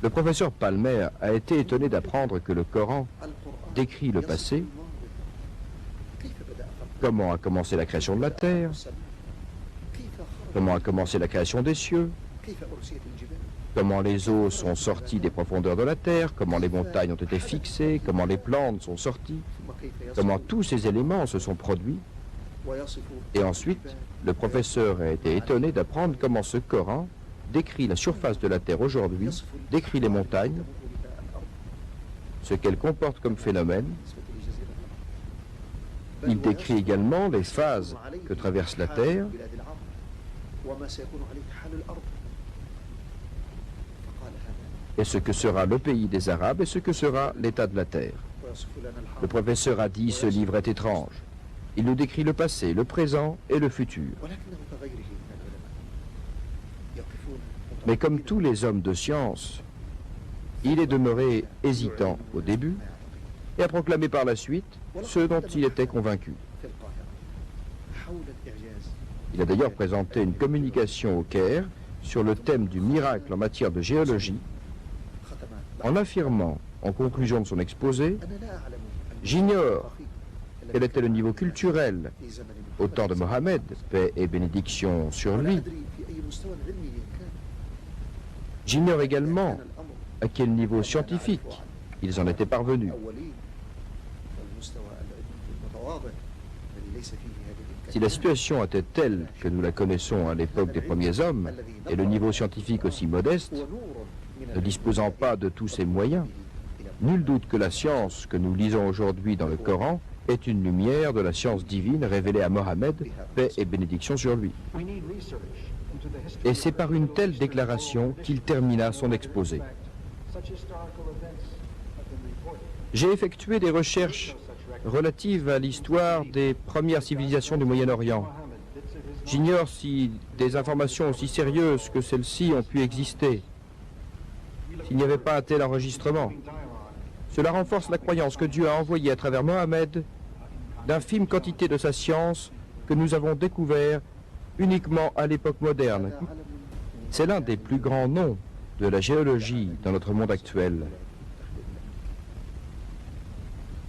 Le professeur Palmer a été étonné d'apprendre que le Coran décrit le passé, comment a commencé la création de la terre, comment a commencé la création des cieux, comment les eaux sont sorties des profondeurs de la terre, comment les montagnes ont été fixées, comment les plantes sont sorties, comment tous ces éléments se sont produits. Et ensuite, le professeur a été étonné d'apprendre comment ce Coran décrit la surface de la terre aujourd'hui, décrit les montagnes, ce qu'elles comportent comme phénomène. Il décrit également les phases que traverse la terre, et ce que sera le pays des Arabes et ce que sera l'état de la terre. Le professeur a dit, ce livre est étrange. Il nous décrit le passé, le présent et le futur. Mais comme tous les hommes de science, il est demeuré hésitant au début et a proclamé par la suite ce dont il était convaincu. Il a d'ailleurs présenté une communication au Caire sur le thème du miracle en matière de géologie, en affirmant, en conclusion de son exposé, « J'ignore quel était le niveau culturel au temps de Mohammed, paix et bénédiction sur lui. J'ignore également à quel niveau scientifique ils en étaient parvenus. Si la situation était telle que nous la connaissons à l'époque des premiers hommes, et le niveau scientifique aussi modeste, ne disposant pas de tous ces moyens, nul doute que la science que nous lisons aujourd'hui dans le Coran est une lumière de la science divine révélée à Mohammed, paix et bénédiction sur lui. Et c'est par une telle déclaration qu'il termina son exposé. J'ai effectué des recherches relatives à l'histoire des premières civilisations du Moyen-Orient. J'ignore si des informations aussi sérieuses que celles-ci ont pu exister, s'il n'y avait pas un tel enregistrement. Cela renforce la croyance que Dieu a envoyé à travers Mohammed d'infimes quantités de sa science que nous avons découvert uniquement à l'époque moderne. C'est l'un des plus grands noms de la géologie dans notre monde actuel.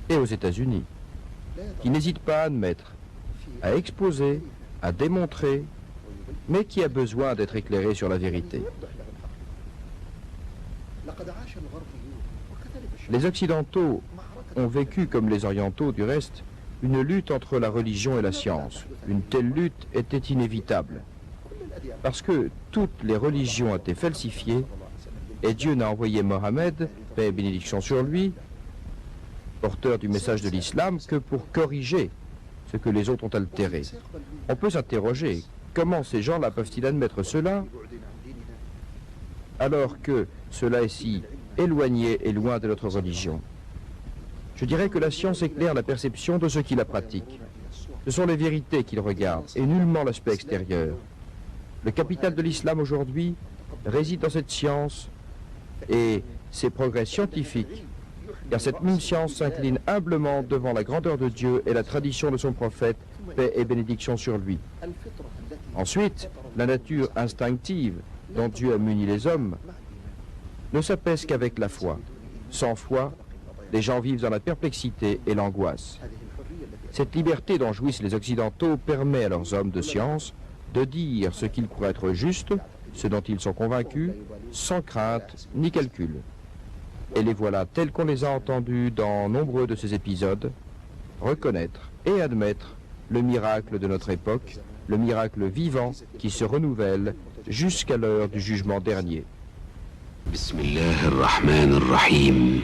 Et aux États-Unis, qui n'hésite pas à admettre, à exposer, à démontrer, mais qui a besoin d'être éclairé sur la vérité. Les Occidentaux ont vécu, comme les Orientaux du reste, une lutte entre la religion et la science. Une telle lutte était inévitable, parce que toutes les religions étaient falsifiées, et Dieu n'a envoyé Mohammed, paix et bénédiction sur lui, porteur du message de l'islam, que pour corriger ce que les autres ont altéré. On peut s'interroger, comment ces gens-là peuvent-ils admettre cela, alors que cela est si éloigné et loin de notre religion? Je dirais que la science éclaire la perception de ceux qui la pratiquent. Ce sont les vérités qu'ils regardent, et nullement l'aspect extérieur. Le capital de l'islam aujourd'hui réside dans cette science et ses progrès scientifiques, car cette même science s'incline humblement devant la grandeur de Dieu et la tradition de son prophète, paix et bénédiction sur lui. Ensuite, la nature instinctive dont Dieu a muni les hommes ne s'apaise qu'avec la foi. Sans foi, les gens vivent dans la perplexité et l'angoisse. Cette liberté dont jouissent les Occidentaux permet à leurs hommes de science de dire ce qu'ils croient être juste, ce dont ils sont convaincus, sans crainte ni calcul. Et les voilà tels qu'on les a entendus dans nombreux de ces épisodes, reconnaître et admettre le miracle de notre époque, le miracle vivant qui se renouvelle jusqu'à l'heure du jugement dernier. Bismillahir Rahmanir Rahim.